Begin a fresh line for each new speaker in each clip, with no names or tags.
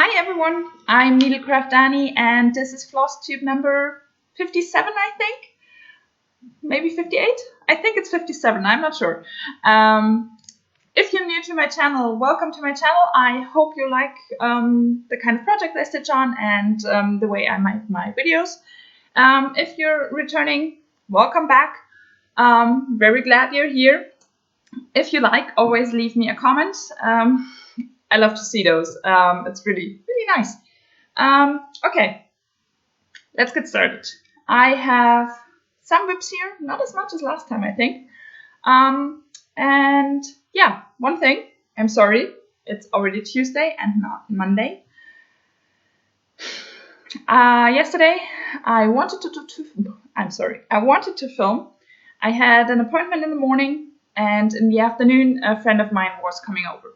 Hi everyone, I'm Needlecraft Dani and this is Flosstube number 57, I think. Maybe 58? I think it's 57, I'm not sure. If you're new to my channel, welcome to my channel. I hope you like the kind of project I stitch on and the way I make my videos. If you're returning, welcome back. Very glad you're here. If you like, always leave me a comment. I love to see those. It's really nice. Okay, let's get started. I have some whips here, not as much as last time, I think. And yeah, one thing, I'm sorry, it's already Tuesday and not Monday. Yesterday, I wanted to film. I had an appointment in the morning, and in the afternoon, a friend of mine was coming over.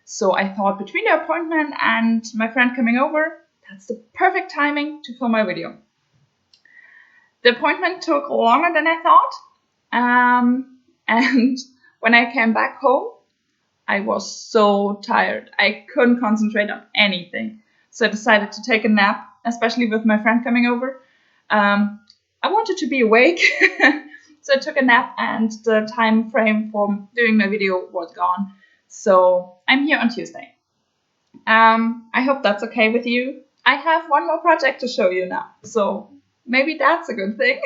So I thought between the appointment and my friend coming over, that's the perfect timing to film my video. The appointment took longer than I thought. And when I came back home, I was so tired. I couldn't concentrate on anything. So I decided to take a nap, especially with my friend coming over. I wanted to be awake. So I took a nap and the time frame for doing my video was gone. So I'm here on Tuesday. I hope that's okay with you. I have one more project to show you now, so maybe that's a good thing.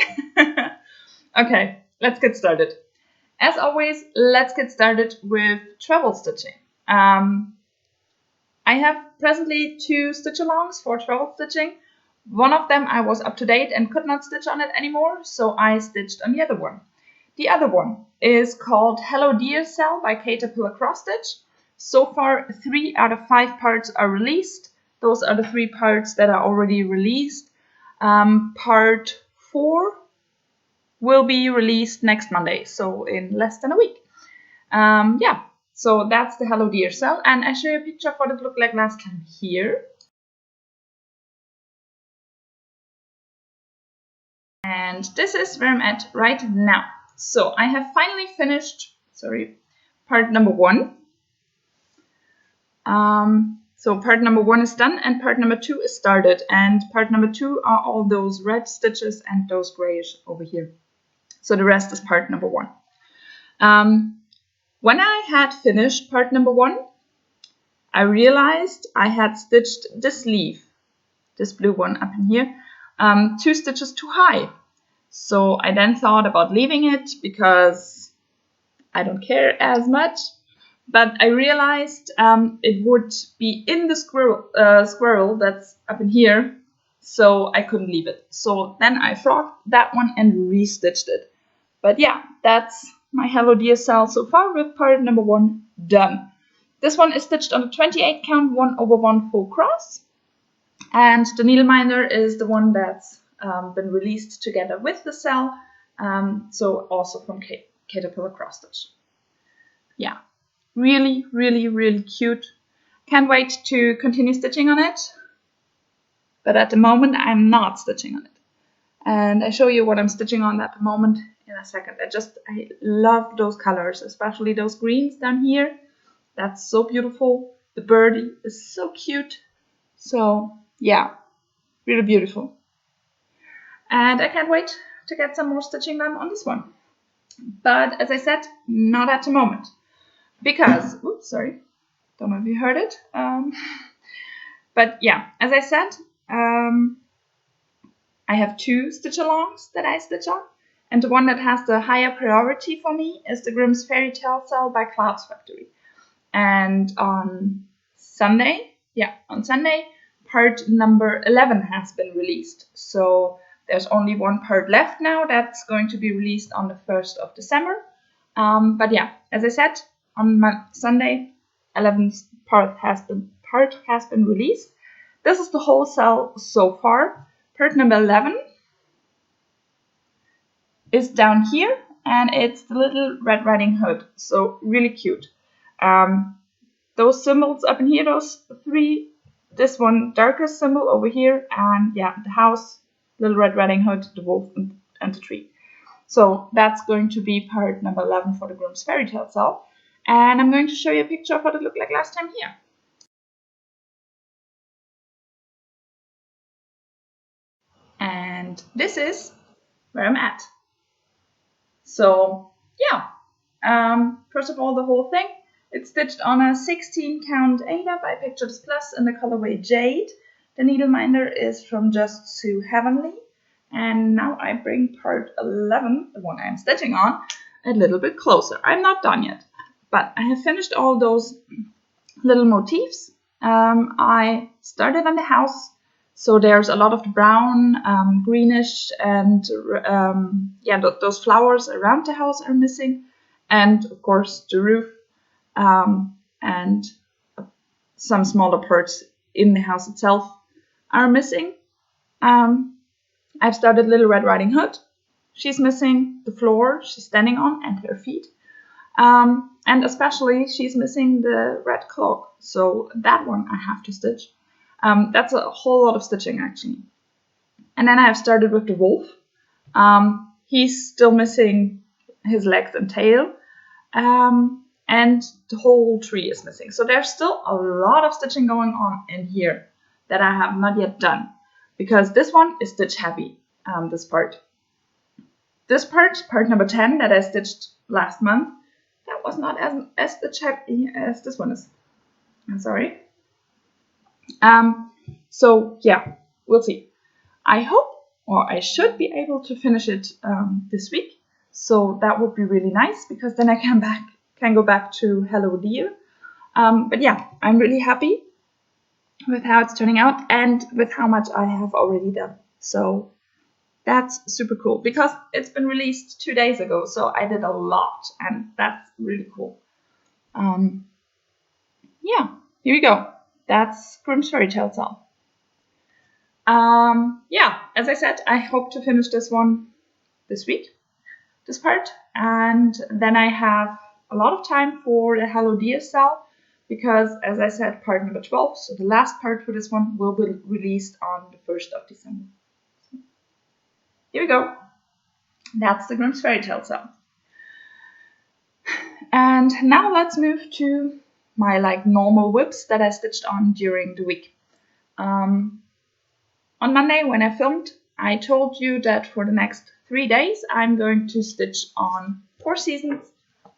Okay, let's get started. As always, let's get started with travel stitching. I have presently 2 stitch-alongs for travel stitching. One of them I was up to date and could not stitch on it anymore, so I stitched on the other one. The other one is called Hello Dear Cell by Caterpillar Cross Stitch. So far, 3 out of 5 parts are released. Those are the 3 parts that are already released. Part 4 will be released next Monday, so in less than a week. Yeah, so that's the Hello Dear Cell, and I show you a picture of what it looked like last time here. And this is where I'm at right now. So I have finally finished, part number 1. So part number 1 is done and part number 2 is started. And part number 2 are all those red stitches and those grayish over here. So the rest is part number 1. When I had finished part number 1, I realized I had stitched this sleeve, this blue one up in here, 2 stitches too high. So I then thought about leaving it because I don't care as much. But I realized it would be in the squirrel that's up in here, so I couldn't leave it. So then I frogged that one and restitched it. But yeah, that's my Hello Dear Cell so far with part number 1 done. This one is stitched on a 28 count 1/1 full cross. And the needleminder is the one that's been released together with the cell, so also from Caterpillar Cross Stitch. Yeah, really cute. Can't wait to continue stitching on it, but at the moment I'm not stitching on it. And I show you what I'm stitching on at the moment in a second. I love those colors, especially those greens down here. That's so beautiful. The birdie is so cute. So yeah, really beautiful. And I can't wait to get some more stitching done on this one. But as I said, not at the moment. Because, oops, sorry, don't know if you heard it. But yeah, as I said, I have 2 stitch-alongs that I stitch on. And the one that has the higher priority for me is the Grimm's Fairy Tale Cell by Clouds Factory. And on Sunday, part number 11 has been released. So there's only 1 part left now that's going to be released on the 1st of December. But yeah, as I said, on Sunday, 11th part has been released. This is the whole cell so far. Part number 11 is down here, and it's the little Red Riding Hood. So really cute. Those symbols up in here, those 3. This one darker symbol over here, and yeah, the house, little Red Riding Hood, the wolf, and the tree. So that's going to be part number 11 for the Grimm's Fairy Tale Cell. And I'm going to show you a picture of what it looked like last time here. And this is where I'm at. So yeah, first of all, the whole thing, it's stitched on a 16 count Ada by Pictures Plus in the colorway Jade. The needle minder is from Just Sue Heavenly. And now I bring part 11, the one I'm stitching on, a little bit closer. I'm not done yet, but I have finished all those little motifs. I started on the house, so there's a lot of the brown, greenish, and yeah, those flowers around the house are missing, and of course the roof, and some smaller parts in the house itself are missing. I've started Little Red Riding Hood. She's missing the floor she's standing on and her feet. And especially she's missing the red cloak. So that one I have to stitch. That's a whole lot of stitching actually. And then I have started with the wolf. He's still missing his legs and tail. And the whole tree is missing. So there's still a lot of stitching going on in here that I have not yet done. Because this one is stitch heavy, this part. This part number 10 that I stitched last month, that was not as stitch heavy as this one is. I'm sorry. So yeah, we'll see. I hope, or I should be able to finish it this week. So that would be really nice because then I can go back to Hello Dear. But yeah, I'm really happy with how it's turning out and with how much I have already done. So that's super cool because it's been released 2 days ago, so I did a lot and that's really cool. Yeah, here we go. That's Grimm's Fairy Tale Cell. Yeah, as I said, I hope to finish this one this week, this part, and then I have a lot of time for the Hello Dear cell. Because, as I said, part number 12, so the last part for this one, will be released on the 1st of December. So, here we go. That's the Grimm's Fairy Tale cell. And now let's move to my normal whips that I stitched on during the week. On Monday, when I filmed, I told you that for the next 3 days, I'm going to stitch on 4 Seasons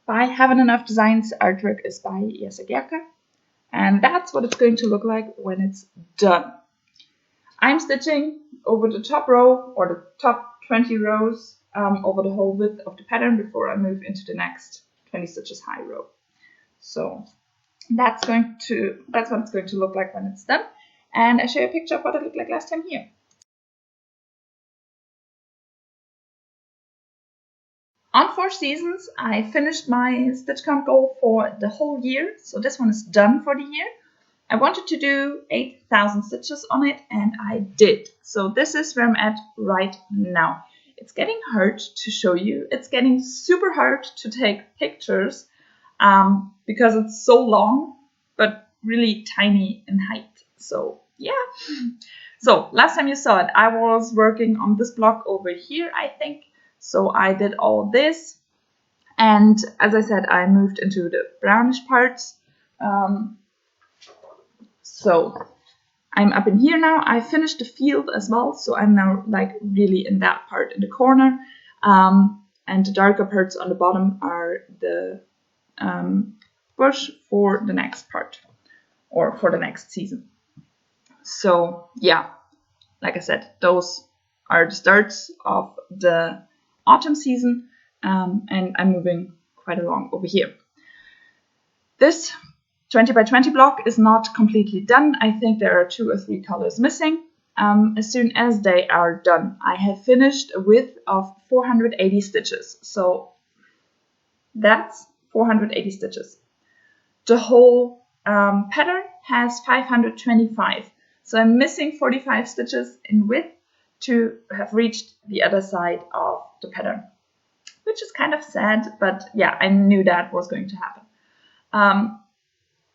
by Heaven Enough Designs. Artwork is by Jesse Gerke. And that's what it's going to look like when it's done. I'm stitching over the top row or the top 20 rows over the whole width of the pattern before I move into the next 20 stitches high row. So that's what it's going to look like when it's done. And I show you a picture of what it looked like last time here. On 4 Seasons, I finished my stitch count goal for the whole year. So this one is done for the year. I wanted to do 8,000 stitches on it, and I did. So this is where I'm at right now. It's getting hard to show you. It's getting super hard to take pictures because it's so long, but really tiny in height. So yeah. So last time you saw it, I was working on this block over here, I think. So I did all this, and as I said, I moved into the brownish parts. So I'm up in here now. I finished the field as well, so I'm now really in that part in the corner. And the darker parts on the bottom are the bush for the next part, or for the next season. So yeah, like I said, those are the starts of the autumn season, and I'm moving quite along over here. This 20 by 20 block is not completely done. I think there are 2 or 3 colors missing. As soon as they are done, I have finished a width of 480 stitches. So that's 480 stitches. The whole pattern has 525. So I'm missing 45 stitches in width to have reached the other side of the pattern, which is kind of sad, but yeah, I knew that was going to happen.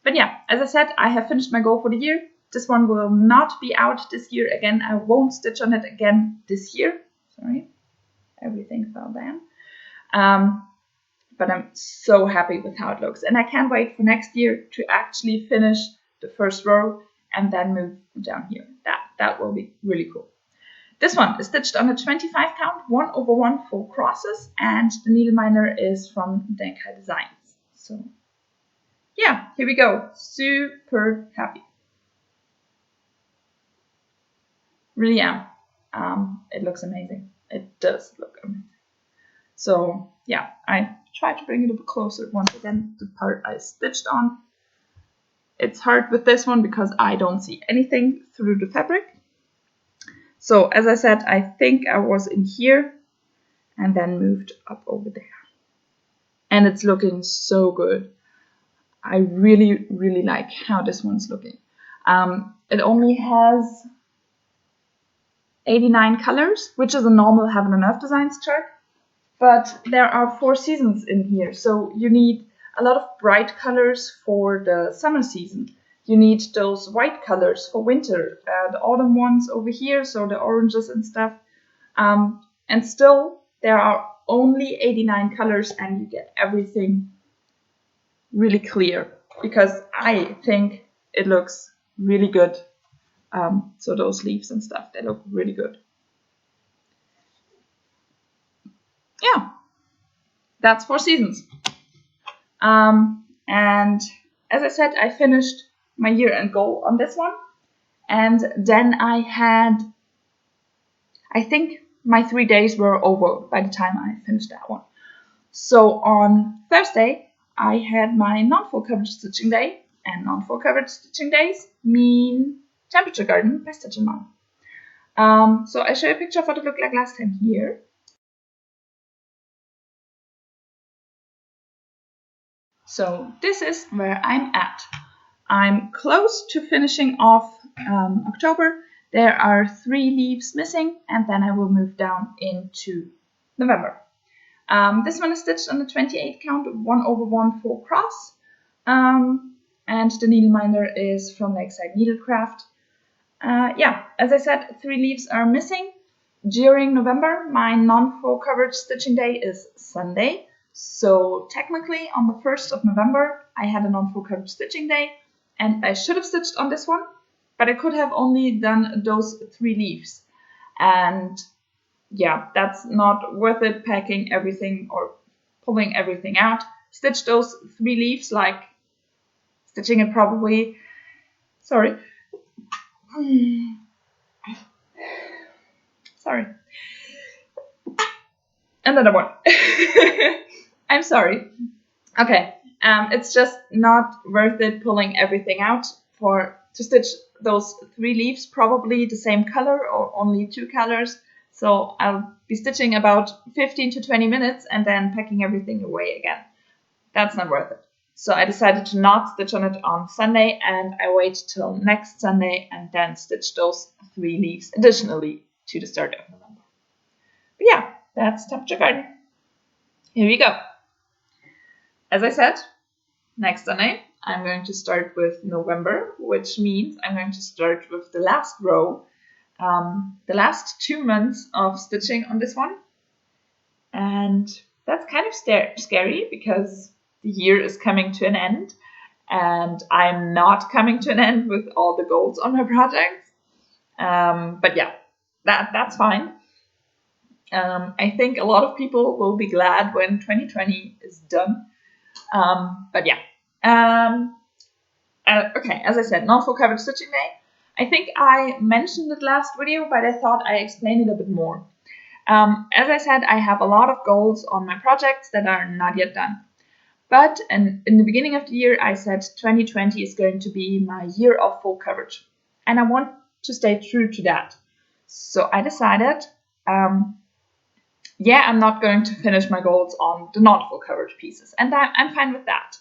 But yeah, as I said, I have finished my goal for the year. This one will not be out this year again. I won't stitch on it again this year. Sorry, everything fell down. But I'm so happy with how it looks. And I can't wait for next year to actually finish the first row and then move down here. That will be really cool. This one is stitched on a 25 count, 1/1 full crosses, and the needle minder is from Denkai Designs. So yeah, here we go. Super happy. Really am. It looks amazing. It does look amazing. So yeah, I try to bring it a bit closer. Once again, the part I stitched on. It's hard with this one because I don't see anything through the fabric. So as I said, I think I was in here and then moved up over there. And it's looking so good. I really, really like how this one's looking. It only has 89 colors, which is a normal Heaven and Earth Designs chart. But there are 4 seasons in here, so you need a lot of bright colors for the summer season. You need those white colors for winter, the autumn ones over here, so the oranges and stuff. And still, there are only 89 colors and you get everything really clear because I think it looks really good. So those leaves and stuff, they look really good. Yeah, that's 4 seasons. And as I said, I finished my year-end goal on this one. And then I think my 3 days were over by the time I finished that one. So on Thursday, I had my non-full coverage stitching day. And non-full coverage stitching days mean temperature garden by Stitch and Mom. So I show you a picture of what it looked like last time here. So this is where I'm at. I'm close to finishing off October. There are 3 leaves missing, and then I will move down into November. This one is stitched on the 28 count, 1/1 full cross, and the needle minder is from Lakeside Needlecraft. Yeah, as I said, 3 leaves are missing. During November, my non-full coverage stitching day is Sunday. So technically on the 1st of November, I had a non-full coverage stitching day and I should have stitched on this one, but I could have only done those 3 leaves. And yeah, that's not worth it packing everything or pulling everything out. Stitch those 3 leaves, like stitching it probably, sorry. Sorry. Another one. I'm sorry. Okay, it's just not worth it pulling everything out to stitch those 3 leaves, probably the same color or only 2 colors. So I'll be stitching about 15 to 20 minutes and then packing everything away again. That's not worth it. So I decided to not stitch on it on Sunday and I wait till next Sunday and then stitch those 3 leaves additionally to the start of November. But yeah, that's Temperature Garden. Here we go. As I said, next Sunday I'm going to start with November, which means I'm going to start with the last row, the last 2 months of stitching on this one. And that's kind of scary because the year is coming to an end and I'm not coming to an end with all the goals on my project. But yeah, that's fine. I think a lot of people will be glad when 2020 is done. But yeah. Okay, as I said, non-full coverage stitching day. I think I mentioned it last video, but I thought I explained it a bit more. As I said, I have a lot of goals on my projects that are not yet done. But in the beginning of the year, I said 2020 is going to be my year of full coverage. And I want to stay true to that. So I decided, yeah, I'm not going to finish my goals on the non-full coverage pieces. And I'm fine with that.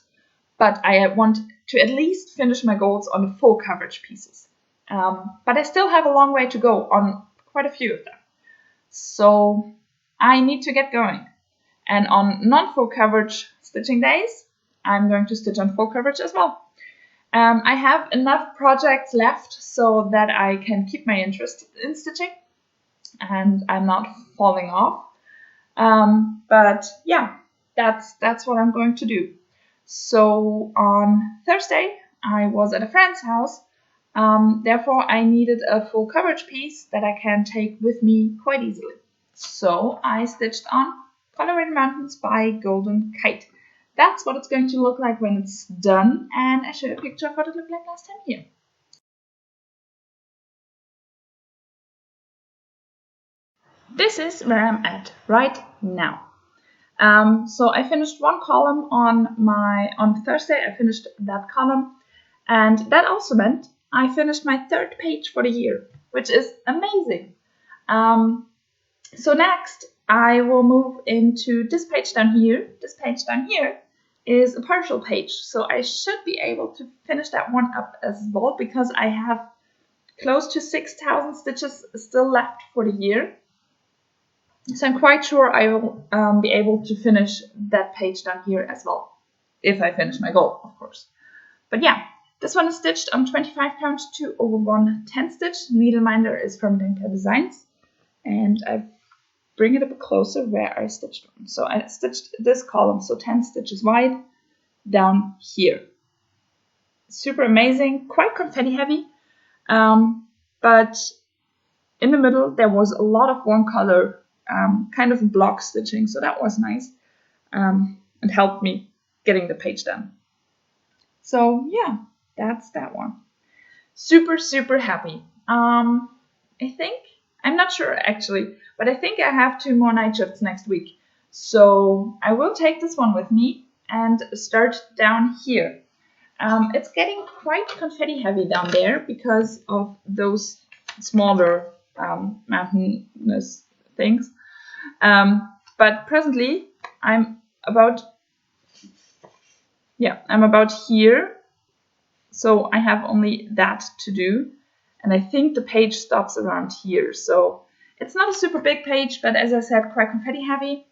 But I want to at least finish my goals on the full coverage pieces. But I still have a long way to go on quite a few of them. So I need to get going. And on non-full coverage stitching days, I'm going to stitch on full coverage as well. I have enough projects left so that I can keep my interest in stitching and I'm not falling off. But yeah, that's what I'm going to do. So on Thursday, I was at a friend's house Therefore, I needed a full coverage piece that I can take with me quite easily. So I stitched on Colorado Mountains by Golden Kite. That's what it's going to look like when it's done, and I show you a picture of what it looked like last time here. This is where I'm at right now. So I finished one column on Thursday. I finished that column, and that also meant I finished my third page for the year, which is amazing. So next I will move into this page down here. This page down here is a partial page, so I should be able to finish that one up as well because I have close to 6,000 stitches still left for the year. So I'm quite sure I will be able to finish that page down here as well, if I finish my goal, of course. But yeah, this one is stitched on 25 count 2/1 10 stitch. Needleminder is from Denka Designs, and I bring it a bit closer where I stitched on. So I stitched this column, so 10 stitches wide, down here. Super amazing, quite confetti heavy, but in the middle there was a lot of one color kind of block stitching, so that was nice and helped me getting the page done. So yeah, that's that one. Super happy. I think, I'm not sure actually, but I think I have 2 more night shifts next week. So I will take this one with me and start down here. It's getting quite confetti heavy down there because of those smaller mountainous things. But presently I'm about here. So I have only that to do. And I think the page stops around here. So it's not a super big page, but as I said, quite confetti heavy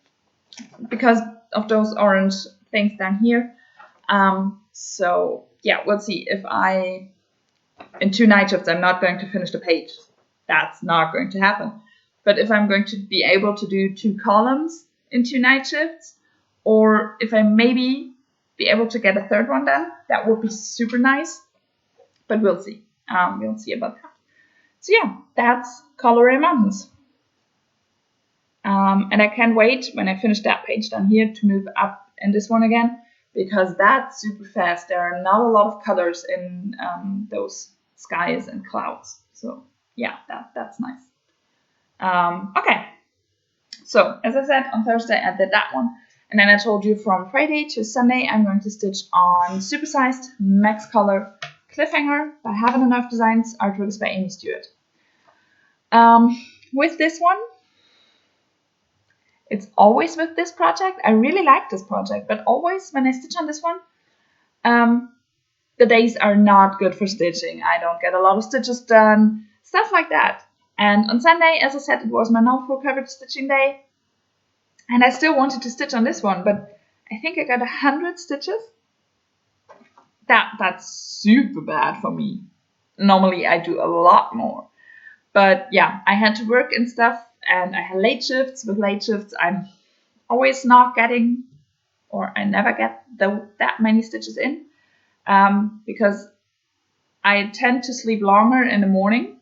because of those orange things down here. So yeah, we'll see if in 2 night shifts, I'm not going to finish the page. That's not going to happen. But if I'm going to be able to do 2 columns in 2 night shifts, or if I maybe be able to get a third one done, that would be super nice. But we'll see. We'll see about that. So yeah, that's Colorado Mountains. And I can't wait when I finish that page down here to move up in this one again, because that's super fast. There are not a lot of colors in those skies and clouds. So yeah, that's nice. Okay, so as I said, on Thursday I did that one. And then I told you from Friday to Sunday I'm going to stitch on Supersized, Max Color, Cliffhanger by Haven't Enough Designs, artwork is by Amy Stewart. With this one, it's always with this project. I really like this project, but always when I stitch on this one, the days are not good for stitching. I don't get a lot of stitches done, stuff like that. And on Sunday, as I said, it was my non-full coverage stitching day. And I still wanted to stitch on this one, but I think I got 100 stitches. That's super bad for me. Normally I do a lot more. But yeah, I had to work and stuff, and I had late shifts. With late shifts, I'm always not getting, or I never get that many stitches in, because I tend to sleep longer in the morning.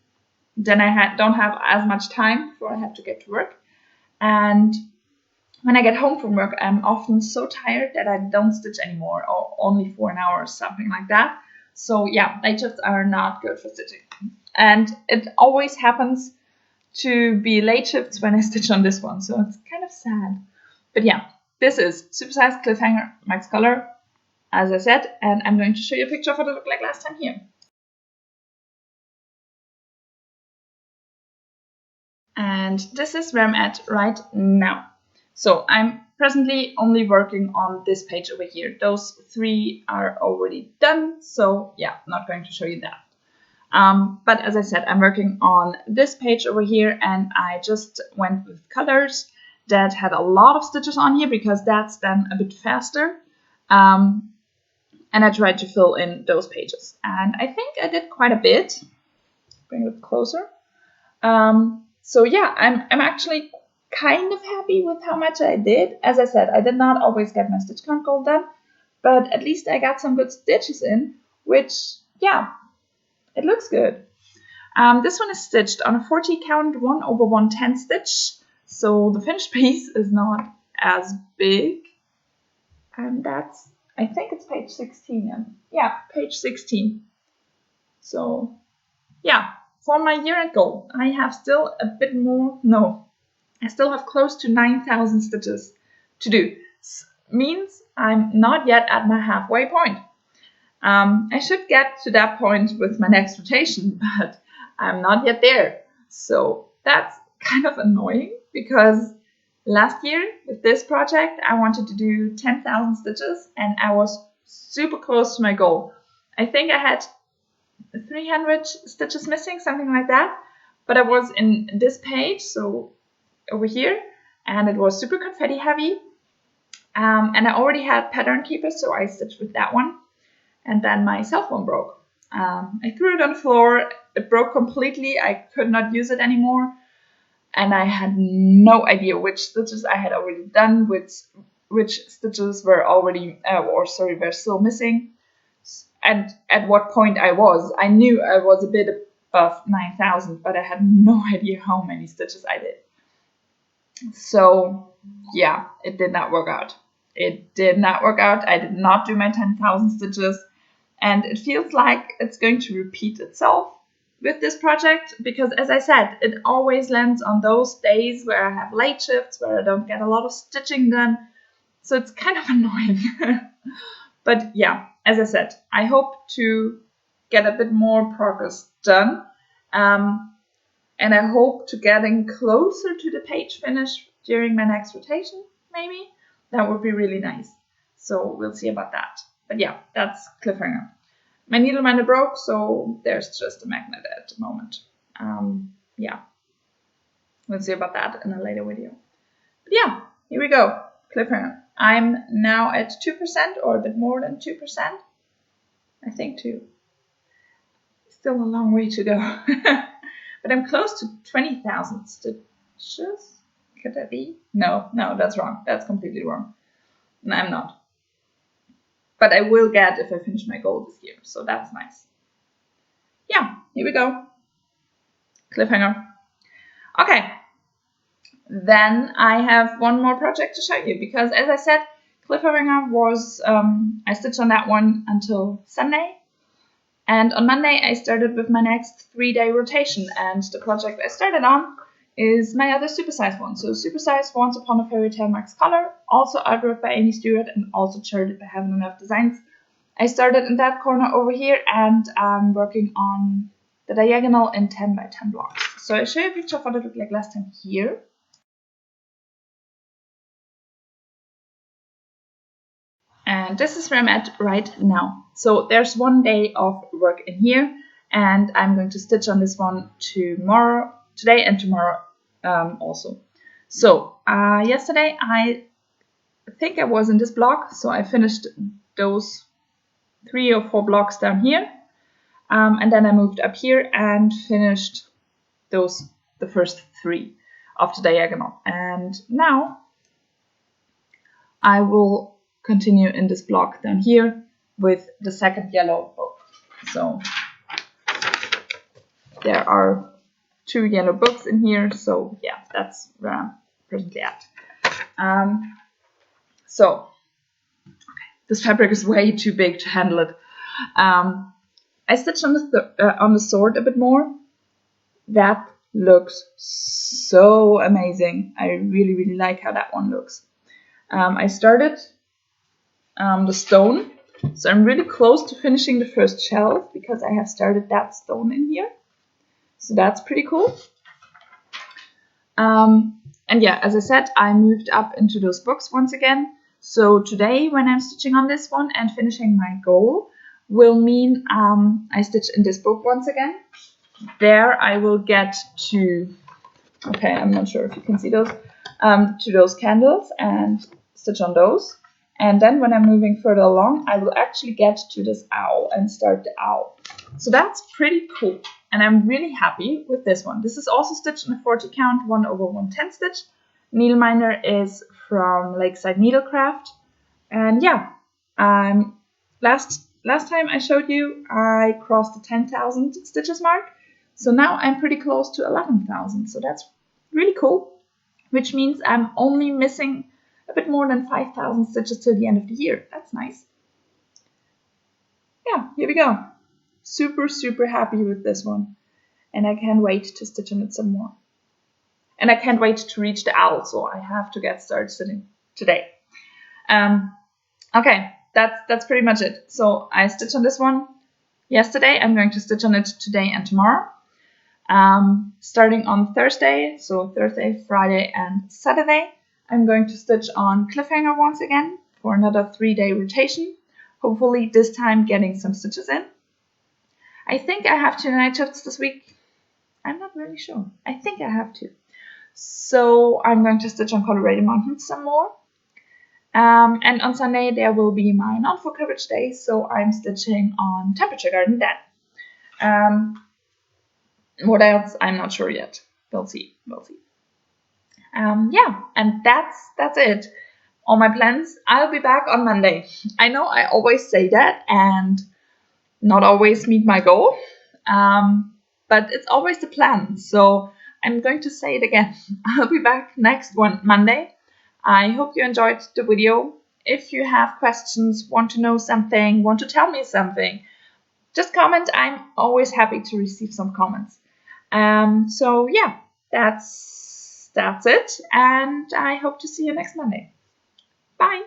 Then I don't have as much time before I have to get to work. And when I get home from work, I'm often so tired that I don't stitch anymore, or only for an hour or something like that. So yeah, late shifts are not good for stitching. And it always happens to be late shifts when I stitch on this one, so it's kind of sad. But yeah, this is Supersized, Cliffhanger, Max Color, as I said, and I'm going to show you a picture of what it looked like last time here. And this is where I'm at right now. So I'm presently only working on this page over here. Those 3 are already done, so yeah, not going to show you that. But as I said, I'm working on this page over here, and I just went with colors that had a lot of stitches on here because that's then a bit faster. And I tried to fill in those pages. And I think I did quite a bit. Bring it closer. So yeah, I'm actually kind of happy with how much I did. As I said, I did not always get my stitch count goal done, but at least I got some good stitches in, which, yeah, it looks good. This one is stitched on a 40 count 1/110 stitch, so the finished piece is not as big. And that's, I think it's page 16. And yeah, page 16. So yeah, for my year-end goal, I have still a bit more, no, I still have close to 9,000 stitches to do. Means I'm not yet at my halfway point. I should get to that point with my next rotation, but I'm not yet there. So that's kind of annoying because last year with this project, I wanted to do 10,000 stitches and I was super close to my goal. I think I had 300 stitches missing, something like that. But I was in this page, so over here, and it was super confetti heavy. And I already had pattern keepers, so I stitched with that one. And then my cell phone broke. I threw it on the floor. It broke completely. I could not use it anymore. And I had no idea which stitches I had already done, which stitches were already, were still missing, and at what point I was. I knew I was a bit above 9,000, but I had no idea how many stitches I did. So yeah, it did not work out. It did not work out. I did not do my 10,000 stitches, and it feels like it's going to repeat itself with this project, because as I said, it always lands on those days where I have late shifts, where I don't get a lot of stitching done. So it's kind of annoying. But yeah, as I said, I hope to get a bit more progress done. And I hope to getting closer to the page finish during my next rotation, maybe. That would be really nice. So we'll see about that. But yeah, that's cliffhanger. My needle minder broke, so there's just a magnet at the moment. Yeah, we'll see about that in a later video. But yeah, here we go. Cliffhanger. I'm now at 2% or a bit more than 2%. I think 2. Still a long way to go. But I'm close to 20,000 stitches. Could that be? No, that's wrong. That's completely wrong. No, I'm not. But I will get if I finish my goal this year, so that's nice. Yeah, here we go. Cliffhanger. Okay, then I have one more project to show you, because as I said, cliffhanger was, I stitched on that one until Sunday, and on Monday I started with my next 3-day rotation, and the project I started on is my other supersize one. So supersize Once Upon a Fairy Tale Max Color, also artwork by Amy Stewart and also charted by Heaven and Earth Designs. I started in that corner over here, and I'm working on the diagonal in 10 by 10 blocks. So I'll show you a picture of what it looked like last time here. And this is where I'm at right now. So there's 1 day of work in here, and I'm going to stitch on this one today and tomorrow also. So yesterday I think I was in this block, so I finished those 3 or 4 blocks down here, and then I moved up here and finished the first 3 of the diagonal. And now I will continue in this block down here with the second yellow book. So there are 2 yellow books in here, so yeah, that's where I'm presently at. This fabric is way too big to handle it. I stitched on the sword a bit more. That looks so amazing. I really, really like how that one looks. I started the stone, so I'm really close to finishing the first shelf because I have started that stone in here. So that's pretty cool. And yeah, as I said, I moved up into those books once again. So today, when I'm stitching on this one and finishing my goal, will mean I stitch in this book once again. There I will get to, okay, I'm not sure if you can see those, to those candles and stitch on those. And then when I'm moving further along, I will actually get to this owl and start the owl. So that's pretty cool. And I'm really happy with this one. This is also stitched in a 40 count 1/110 stitch. Needleminder is from Lakeside Needlecraft. And yeah, last last time I showed you, I crossed the 10,000 stitches mark. So now I'm pretty close to 11,000. So that's really cool, which means I'm only missing a bit more than 5,000 stitches till the end of the year. That's nice. Yeah, here we go. Super, super happy with this one. And I can't wait to stitch on it some more. And I can't wait to reach the owl, so I have to get started stitching today. Okay, that's pretty much it. So I stitched on this one yesterday. I'm going to stitch on it today and tomorrow. Starting on Thursday, so Thursday, Friday, and Saturday, I'm going to stitch on cliffhanger once again for another 3-day rotation. Hopefully this time getting some stitches in. I think I have 2 night shifts this week. I'm not really sure. I think I have to. So I'm going to stitch on Colorado Mountains some more. And on Sunday there will be my non-full coverage day, so I'm stitching on Temperature Garden then. What else? I'm not sure yet. We'll see. Yeah, and that's it. All my plans. I'll be back on Monday. I know I always say that and not always meet my goal, but it's always the plan. So I'm going to say it again. I'll be back next Monday. I hope you enjoyed the video. If you have questions, want to know something, want to tell me something, just comment. I'm always happy to receive some comments. So yeah, that's it, and I hope to see you next Monday. Bye.